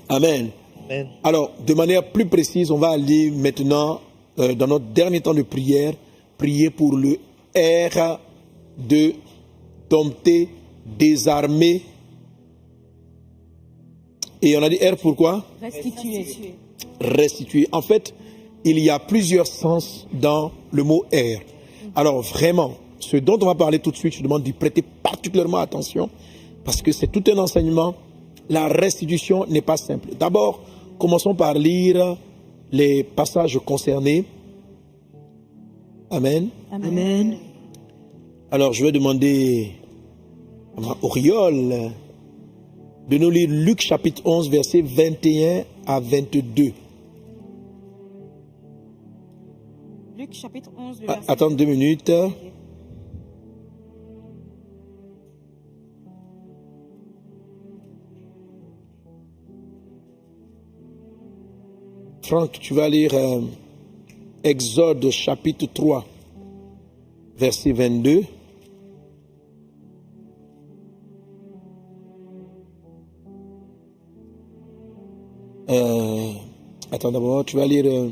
Amen. Amen. Alors, de manière plus précise, on va aller maintenant, dans notre dernier temps de prière, prier pour le R de dompter, désarmer. Et on a dit R pourquoi? Restituer. Restituer. En fait, il y a plusieurs sens dans le mot R. Alors vraiment, ce dont on va parler tout de suite, je demande d'y prêter particulièrement attention parce que c'est tout un enseignement. La restitution n'est pas simple. D'abord, commençons par lire les passages concernés. Amen. Amen. Alors, je vais demander à ma auréole de nous lire Luc chapitre 11, versets 21 à 22. Luc chapitre 11, le verset... Attends 2 minutes. Franck, tu vas lire Exode chapitre 3, verset 22. Attends d'abord, tu vas lire...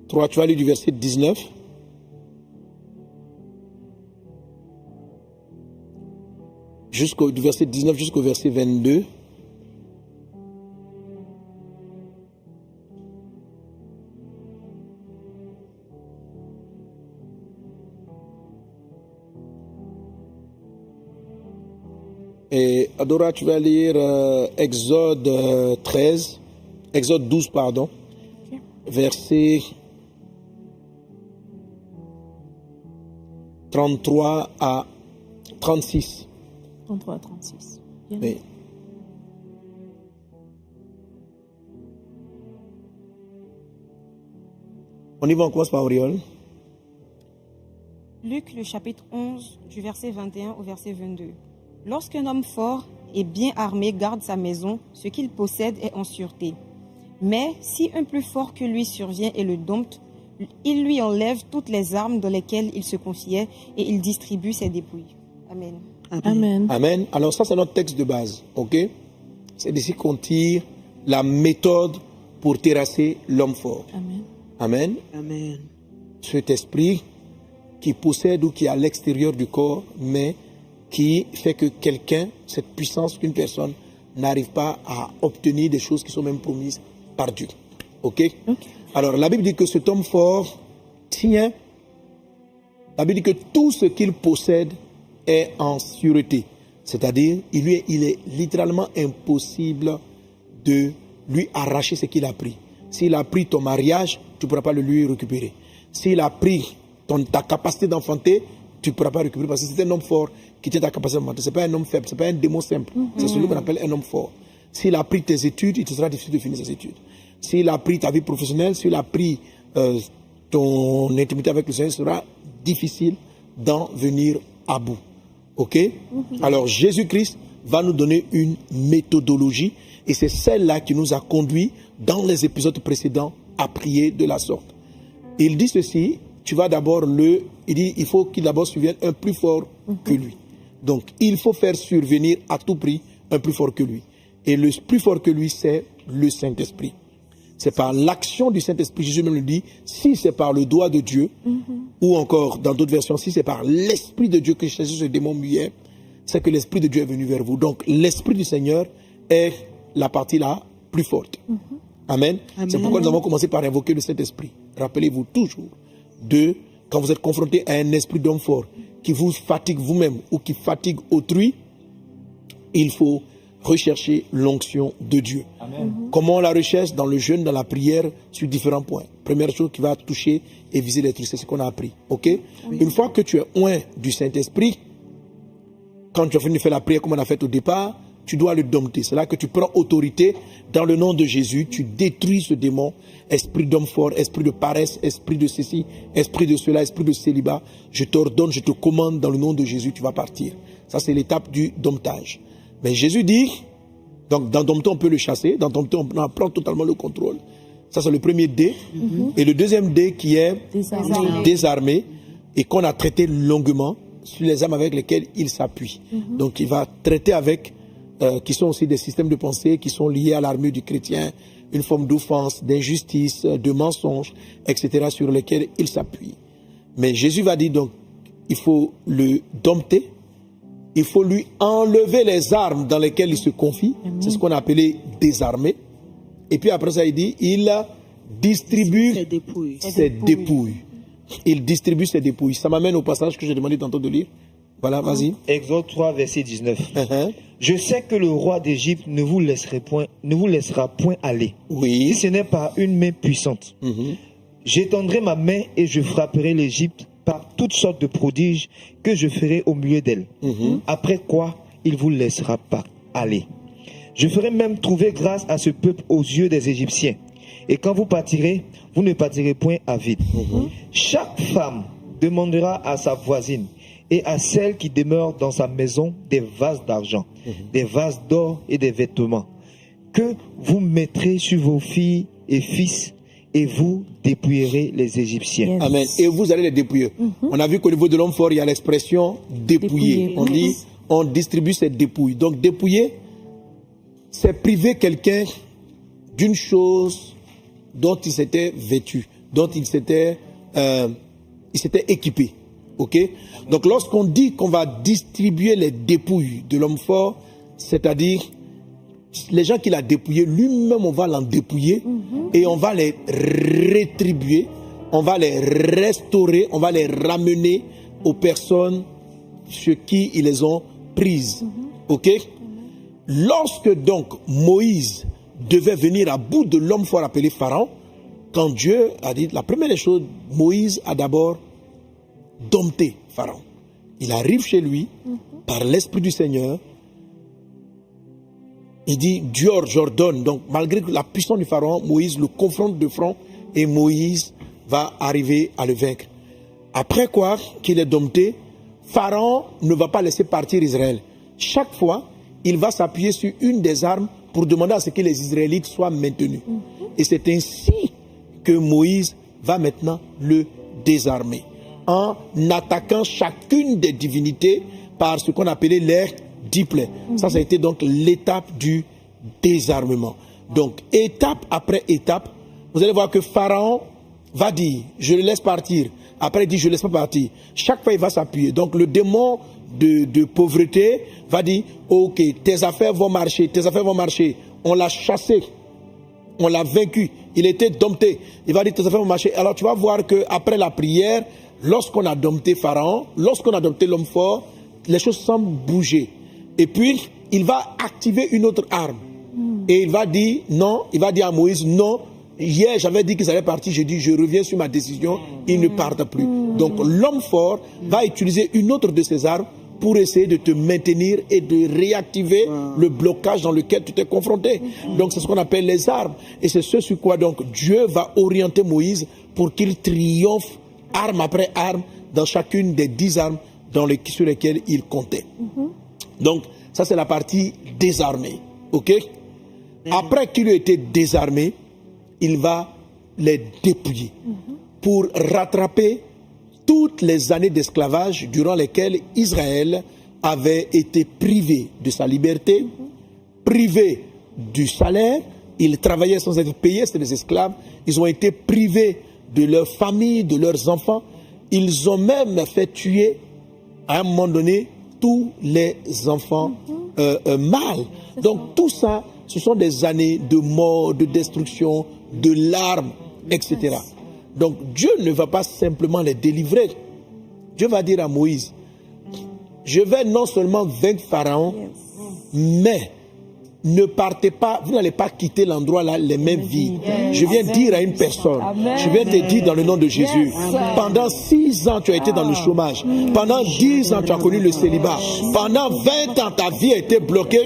tu vas lire du verset 19. Du verset 19 jusqu'au verset 22. Et Adora, tu vas lire Exode 13, Exode 12, pardon, verset 33 à 36. 33 à 36. Bien. Oui. On y va, on commence par Auréole. Luc, le chapitre 11, du verset 21 au verset 22. Lorsqu'un homme fort et bien armé garde sa maison, ce qu'il possède est en sûreté. Mais si un plus fort que lui survient et le dompte, il lui enlève toutes les armes dans lesquelles il se confiait et il distribue ses dépouilles. Amen. Amen. Amen. Alors ça, c'est notre texte de base, ok? C'est d'ici qu'on tire la méthode pour terrasser l'homme fort. Amen. Amen. Amen. Cet esprit qui possède ou qui est à l'extérieur du corps, mais qui fait que quelqu'un, cette puissance qu'une personne n'arrive pas à obtenir des choses qui sont même promises par Dieu. Ok? Alors, la Bible dit que cet homme fort tient, la Bible dit que tout ce qu'il possède est en sûreté. C'est-à-dire, il est littéralement impossible de lui arracher ce qu'il a pris. S'il a pris ton mariage, tu ne pourras pas le lui récupérer. S'il a pris ta capacité d'enfanter, tu ne pourras pas récupérer parce que c'est un homme fort qui tient ta capacité d'enfanter. Ce n'est pas un homme faible, ce n'est pas un démon simple. C'est celui qu'on appelle un homme fort. S'il a pris tes études, il te sera difficile de finir ses études. S'il a pris ta vie professionnelle, s'il a pris ton intimité avec le Seigneur, ce sera difficile d'en venir à bout. Ok? Alors Jésus-Christ va nous donner une méthodologie et c'est celle-là qui nous a conduit dans les épisodes précédents à prier de la sorte. Il dit ceci, il dit il faut qu'il d'abord survienne un plus fort que lui. Donc il faut faire survenir à tout prix un plus fort que lui. Et le plus fort que lui, c'est le Saint-Esprit. C'est par l'action du Saint-Esprit, Jésus même le dit, si c'est par le doigt de Dieu, ou encore dans d'autres versions, si c'est par l'Esprit de Dieu que chasse ce démon muet, c'est que l'Esprit de Dieu est venu vers vous. Donc l'Esprit du Seigneur est la partie la plus forte. Amen. C'est pourquoi nous avons commencé par invoquer le Saint-Esprit. Rappelez-vous toujours quand vous êtes confronté à un esprit d'homme fort qui vous fatigue vous-même ou qui fatigue autrui, il faut rechercher l'onction de Dieu. Comment on la recherche? Dans le jeûne, dans la prière, sur différents points. Première chose qui va toucher et viser les trucs, c'est ce qu'on a appris. Ok? Une fois que tu es oint du Saint-Esprit, quand tu as fini de faire la prière comme on a fait au départ, tu dois le dompter. C'est là que tu prends autorité dans le nom de Jésus. Tu détruis ce démon, esprit d'homme fort, esprit de paresse, esprit de ceci, esprit de cela, esprit de célibat. Je t'ordonne, je te commande dans le nom de Jésus, tu vas partir. Ça, c'est l'étape du domptage. Mais Jésus dit, donc dans dompter, on peut le chasser. Dans dompter, on prend totalement le contrôle. Ça, c'est le premier D. Et le deuxième D qui est désarmé et qu'on a traité longuement sur les armes avec lesquelles il s'appuie. Donc, il va traiter avec, qui sont aussi des systèmes de pensée qui sont liés à l'armure du chrétien, une forme d'offense, d'injustice, de mensonge, etc., sur lesquels il s'appuie. Mais Jésus va dire donc, il faut le dompter, il faut lui enlever les armes dans lesquelles il se confie. C'est ce qu'on a appelé désarmer. Et puis après ça, il dit, il distribue ses dépouilles. Il distribue ses dépouilles. Ça m'amène au passage que j'ai demandé tantôt de lire. Voilà, vas-y. Exode 3, verset 19. Je sais que le roi d'Égypte ne vous laissera point aller. Oui. Si ce n'est pas une main puissante. J'étendrai ma main et je frapperai l'Égypte par toutes sortes de prodiges que je ferai au milieu d'elle. Après quoi, il vous laissera pas aller. Je ferai même trouver grâce à ce peuple aux yeux des Égyptiens. Et quand vous partirez, vous ne partirez point à vide. Chaque femme demandera à sa voisine et à celle qui demeure dans sa maison des vases d'argent, des vases d'or et des vêtements, que vous mettrez sur vos filles et fils, et vous dépouillerez les Égyptiens. Amen. Et vous allez les dépouiller. On a vu qu'au niveau de l'homme fort, il y a l'expression dépouiller. On dit, on distribue ses dépouilles. Donc dépouiller, c'est priver quelqu'un d'une chose dont il s'était vêtu, dont il s'était équipé. Ok? Donc lorsqu'on dit qu'on va distribuer les dépouilles de l'homme fort, c'est-à-dire les gens qu'il a dépouillés, lui-même on va l'en dépouiller et on va les rétribuer, on va les restaurer, on va les ramener aux personnes chez qui ils les ont prises. Ok? Lorsque donc Moïse devait venir à bout de l'homme fort appelé Pharaon, quand Dieu a dit, la première des choses, Moïse a d'abord dompté Pharaon. Il arrive chez lui par l'Esprit du Seigneur. Il dit, Dieu j'ordonne. Donc, malgré la puissance du Pharaon, Moïse le confronte de front et Moïse va arriver à le vaincre. Après quoi, qu'il est dompté, Pharaon ne va pas laisser partir Israël. Chaque fois, il va s'appuyer sur une des armes pour demander à ce que les Israélites soient maintenus. Et c'est ainsi que Moïse va maintenant le désarmer, en attaquant chacune des divinités par ce qu'on appelait les 10 plaies. Ça a été donc l'étape du désarmement. Donc, étape après étape, vous allez voir que Pharaon va dire, je le laisse partir. Après, il dit, je ne laisse pas partir. Chaque fois, il va s'appuyer. Donc, le démon de pauvreté va dire, ok, tes affaires vont marcher, tes affaires vont marcher. On l'a chassé, on l'a vaincu, il était dompté. Il va dire, tes affaires vont marcher. Alors, tu vas voir qu'après la prière, lorsqu'on a dompté Pharaon, lorsqu'on a dompté l'homme fort, les choses semblent bouger. Et puis, il va activer une autre arme. Et il va dire, non, il va dire à Moïse, non, hier j'avais dit qu'ils allaient partir, j'ai dit, je reviens sur ma décision, ils ne partent plus. Donc, l'homme fort va utiliser une autre de ses armes pour essayer de te maintenir et de réactiver le blocage dans lequel tu t'es confronté. Donc, c'est ce qu'on appelle les armes. Et c'est ce sur quoi, donc, Dieu va orienter Moïse pour qu'il triomphe, arme après arme, dans chacune des 10 armes sur lesquelles il comptait. Donc, ça c'est la partie désarmée. Ok? Après qu'il ait été désarmé, il va les dépouiller pour rattraper toutes les années d'esclavage durant lesquelles Israël avait été privé de sa liberté, privé du salaire. Ils travaillaient sans être payés, c'était des esclaves. Ils ont été privés de leur famille, de leurs enfants. Ils ont même fait tuer, à un moment donné, tous les enfants mâles. Donc tout ça, ce sont des années de mort, de destruction, de larmes, etc. Donc Dieu ne va pas simplement les délivrer. Dieu va dire à Moïse, je vais non seulement vaincre Pharaon, mais ne partez pas, vous n'allez pas quitter l'endroit là les mains vides. Je viens dire à une personne, je viens te dire dans le nom de Jésus, pendant 6 ans tu as été dans le chômage, pendant 10 ans tu as connu le célibat, pendant 20 ans ta vie a été bloquée,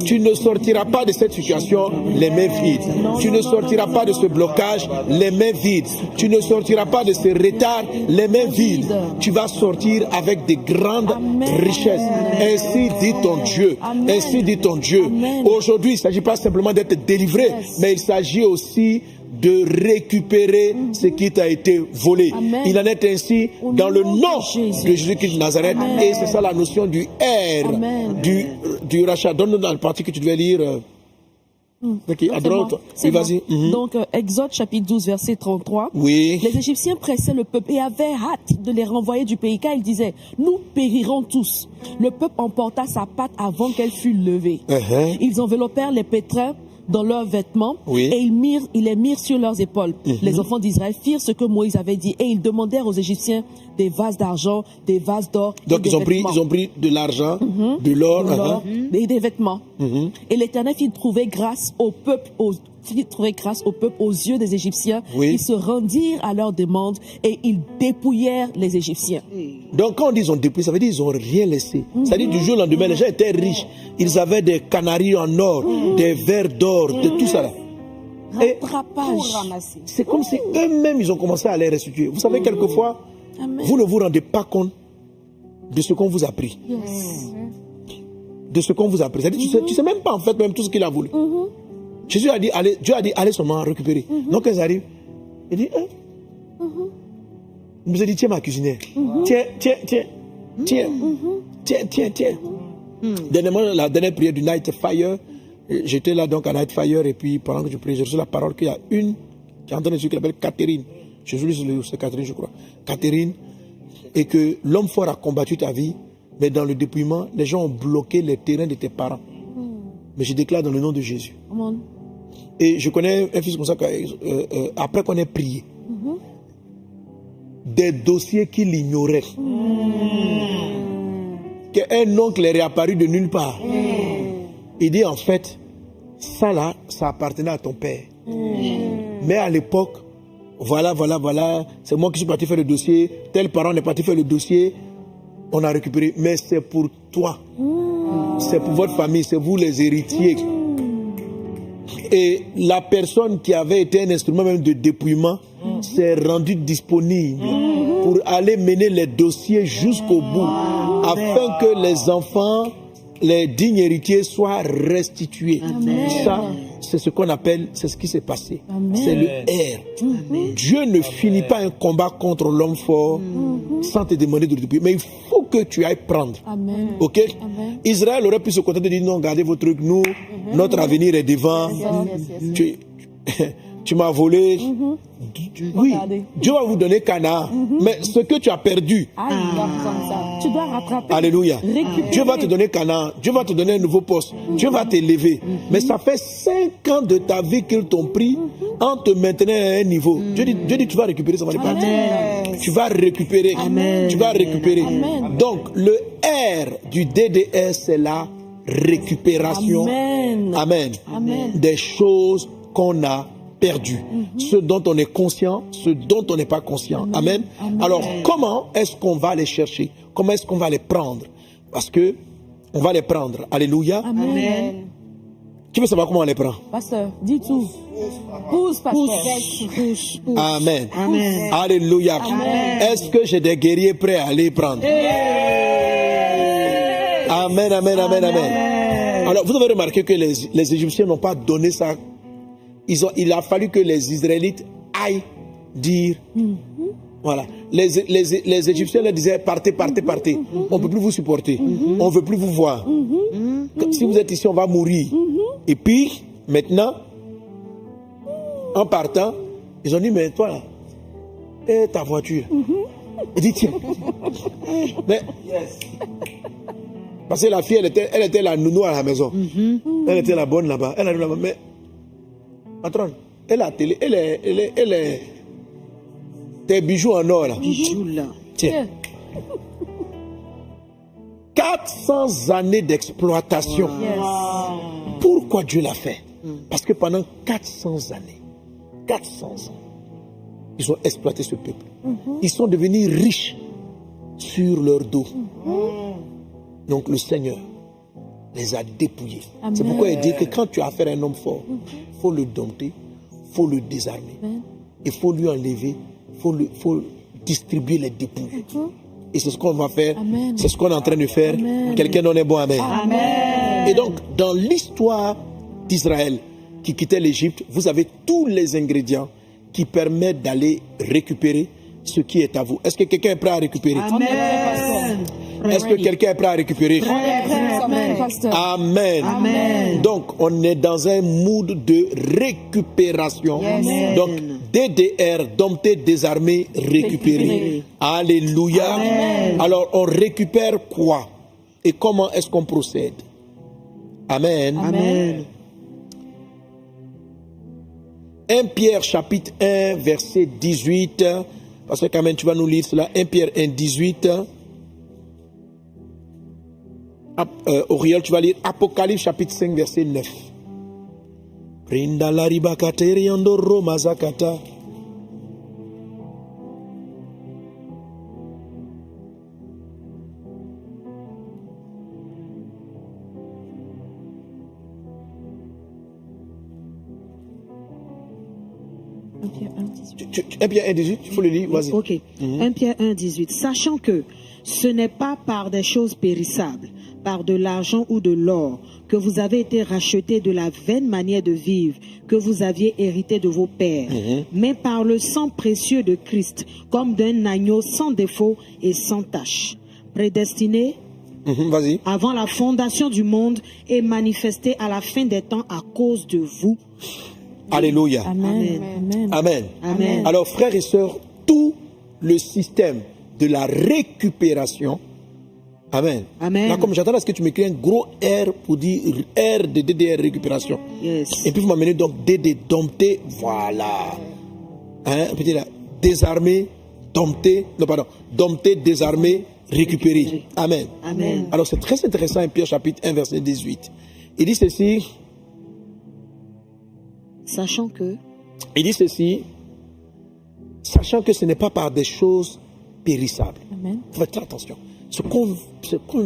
tu ne sortiras pas de cette situation les mains vides. Tu ne sortiras pas de ce blocage les mains vides. Tu ne sortiras pas de ce retard les mains vides. Tu vas sortir avec de grandes richesses. Ainsi dit ton Dieu. Ainsi dit ton Dieu. Aujourd'hui, il ne s'agit pas simplement d'être délivré, mais il s'agit aussi de récupérer ce qui t'a été volé. Amen. Il en est ainsi Au dans le nom de nom Jésus. de Jésus-Christ de Nazareth. Amen. Et c'est ça la notion du R, Amen. du rachat. Donne-nous dans le partie que tu devais lire. Ok, à droite. C'est Oui, moi. vas-y. Mhm. Donc, Exode chapitre 12, verset 33. Oui. Les Égyptiens pressaient le peuple et avaient hâte de les renvoyer du pays, car ils disaient, nous périrons tous. Le peuple emporta sa patte avant qu'elle fût levée. Uh-huh. Ils enveloppèrent les pétrins dans leurs vêtements Oui. et ils les mirent sur leurs épaules. Les enfants d'Israël firent ce que Moïse avait dit et ils demandèrent aux Égyptiens des vases d'argent, des vases d'or et Donc des ils ont vêtements. pris de l'argent, de l'or. De l'or uh-huh. et des vêtements. Mhm. Et l'Éternel fit trouver grâce au peuple, aux yeux des Égyptiens. Oui. Ils se rendirent à leur demande et ils dépouillèrent les Égyptiens. Donc quand on dit ils ont dépouillé, ça veut dire qu'ils n'ont rien laissé. C'est-à-dire du jour au lendemain, les gens étaient riches. Ils avaient des canaries en or, des verres d'or, de tout ça là. Et Pour Rattrapage. ramasser. c'est comme si eux-mêmes ils ont commencé à les restituer. Vous savez, quelquefois, Amen. vous ne vous rendez pas compte de ce qu'on vous a pris. Yes. De ce qu'on vous a pris. C'est-à-dire, tu sais même pas en fait même tout ce qu'il a voulu. Jésus a dit, allez, Dieu a dit, allez seulement récupérer. Donc quand ils arrivent, il dit, il nous a dit, tiens ma cuisinière, tiens. Dernièrement, la dernière prière du Night Fire, j'étais là donc à Night Fire et puis pendant que je priais, j'ai reçu la parole qu'il y a une qui est en train de ce qu'il appelle Catherine. Je suis c'est Catherine, je crois. Catherine, et que l'homme fort a combattu ta vie, mais dans le dépouillement, les gens ont bloqué les terrains de tes parents. Mais je déclare dans le nom de Jésus. Come on. Et je connais un fils comme ça, après qu'on ait prié, des dossiers qu'il ignorait. Qu'un oncle est réapparu de nulle part. Il dit en fait, ça là, ça appartenait à ton père. Mais à l'époque, voilà, c'est moi qui suis parti faire le dossier, tel parent est parti faire le dossier, on a récupéré. Mais c'est pour toi. C'est pour votre famille, c'est vous les héritiers. Et la personne qui avait été un instrument même de dépouillement s'est rendue disponible pour aller mener les dossiers jusqu'au bout, afin que les enfants, les dignes héritiers soient restitués. Ça, c'est ce qu'on appelle, c'est ce qui s'est passé. C'est le R. Dieu ne finit pas un combat contre l'homme fort sans te demander de le dépouiller. Mais il faut que tu ailles prendre. Amen. Ok? Amen. Israël aurait pu se contenter de dire non, gardez vos trucs, nous, notre avenir est devant. Tu m'as volé. Oui, Regardez. Dieu va vous donner Canaan. Mais ce que tu as perdu, Aïe, comme ça. Tu dois rattraper. alléluia. Récupérer. Dieu va te donner Canaan. Dieu va te donner un nouveau poste. Dieu va t'élever. Mais ça fait 5 ans de ta vie qu'ils t'ont pris en te maintenant à un niveau. Dieu dit tu vas récupérer, ça va pas. Tu vas récupérer. Tu vas récupérer. Amen. Donc, le R du DDS, c'est la récupération. Amen. Amen. Amen. Des choses qu'on a perdues. Ce dont on est conscient, ce dont on n'est pas conscient. Amen. Alors, comment est-ce qu'on va les chercher? Comment est-ce qu'on va les prendre? Parce que on va les prendre. Alléluia. Amen. Qui veut savoir comment on les prend? Pasteur, dis tout. Pousse, pasteur. Pousse. Amen. Alléluia. Est-ce que j'ai des guerriers prêts à les prendre? Amen, amen, amen, amen. Alors, vous avez remarqué que les Égyptiens n'ont pas donné ça. Il a fallu que les Israélites aillent dire. Voilà. Les Égyptiens leur disaient partez. On ne peut plus vous supporter. On ne veut plus vous voir. Si vous êtes ici, on va mourir. Et puis, maintenant, en partant, ils ont dit mais toi là, et ta voiture. Il dit tiens. Mais, parce que la fille, elle était la nounou à la maison. Elle était la bonne là-bas. Elle a dit là-bas, mais patronne, elle a télé, elle est tes bijoux en or là. Tiens. 400 années d'exploitation. Pourquoi Dieu l'a fait? Parce que pendant 400 années, ils ont exploité ce peuple. Ils sont devenus riches sur leur dos. Donc le Seigneur les a dépouillés. C'est pourquoi il dit que quand tu as affaire à un homme fort, il faut le dompter, il faut le désarmer, il faut lui enlever, il faut distribuer les dépouilles. Et c'est ce qu'on va faire, c'est ce qu'on est en train de faire. Quelqu'un en est bon, amen. Et donc, dans l'histoire d'Israël, qui quittaient l'Égypte, vous avez tous les ingrédients qui permettent d'aller récupérer ce qui est à vous. Est-ce que quelqu'un est prêt à récupérer? Amen. Est-ce que quelqu'un est prêt à récupérer? Amen, pasteur. Amen. Amen. Donc, on est dans un mood de récupération. Amen. Donc, DDR, dompter, désarmer, récupérer. Alléluia. Amen. Alors, on récupère quoi? Et comment est-ce qu'on procède? Amen. Amen. 1 Pierre chapitre 1, verset 18. Parce que quand même, tu vas nous lire cela. 1 Pierre 1, 18. Auriel, tu vas lire Apocalypse chapitre 5, verset 9. Rinda la ribakateri andoro mazakata. Un Pierre 1, 18, il faut le lire, vas-y. Ok. 1 Pierre 1, 18. Sachant que ce n'est pas par des choses périssables, par de l'argent ou de l'or, que vous avez été rachetés de la vaine manière de vivre que vous aviez hérité de vos pères, mais par le sang précieux de Christ, comme d'un agneau sans défaut et sans tache, prédestiné Vas-y. avant la fondation du monde et manifesté à la fin des temps à cause de vous. Alléluia. Amen. Amen. Amen. Amen. Alors, frères et sœurs, tout le système de la récupération. Amen. Amen. Là, comme j'entends, est-ce que tu m'écris un gros R pour dire R de DDR récupération? Yes. Et puis vous m'amenez donc DD, dompter, voilà. Hein, petit là, désarmer, dompter, non pardon, dompter, désarmer, récupérer. Amen. Amen. Alors c'est très intéressant, Pierre chapitre 1, verset 18. Il dit ceci, Sachant que sachant que ce n'est pas par des choses périssables. Amen. Faites attention. Ce qu'on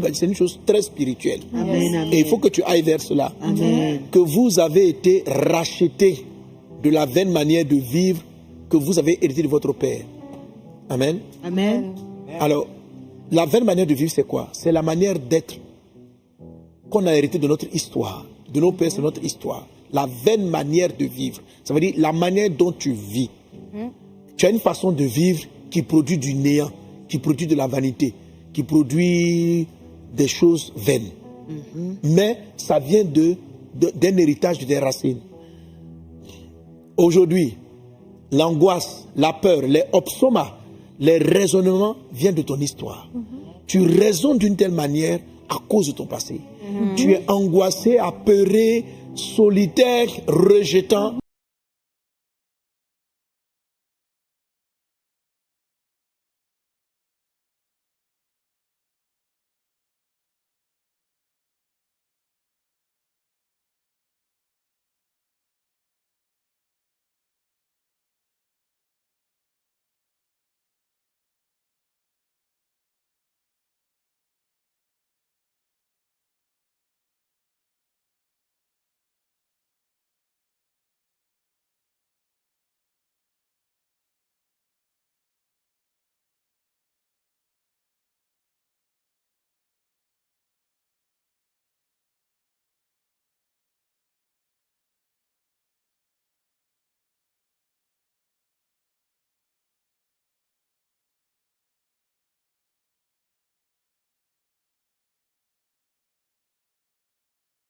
va dire, c'est une chose très spirituelle. Amen. Amen. Et il faut que tu ailles vers cela. Amen. Que vous avez été rachetés de la vaine manière de vivre que vous avez hérité de votre père. Amen. Amen. Alors, la vaine manière de vivre, c'est quoi? C'est la manière d'être qu'on a hérité de notre histoire. De nos pères, c'est notre histoire. La vaine manière de vivre. Ça veut dire la manière dont tu vis. Tu as une façon de vivre qui produit du néant, qui produit de la vanité, qui produit des choses vaines. Mais ça vient d'un héritage de tes racines. Aujourd'hui, l'angoisse, la peur, les obsomas, les raisonnements viennent de ton histoire. Tu raisonnes d'une telle manière à cause de ton passé. Tu es angoissé, apeuré, solitaire, rejetant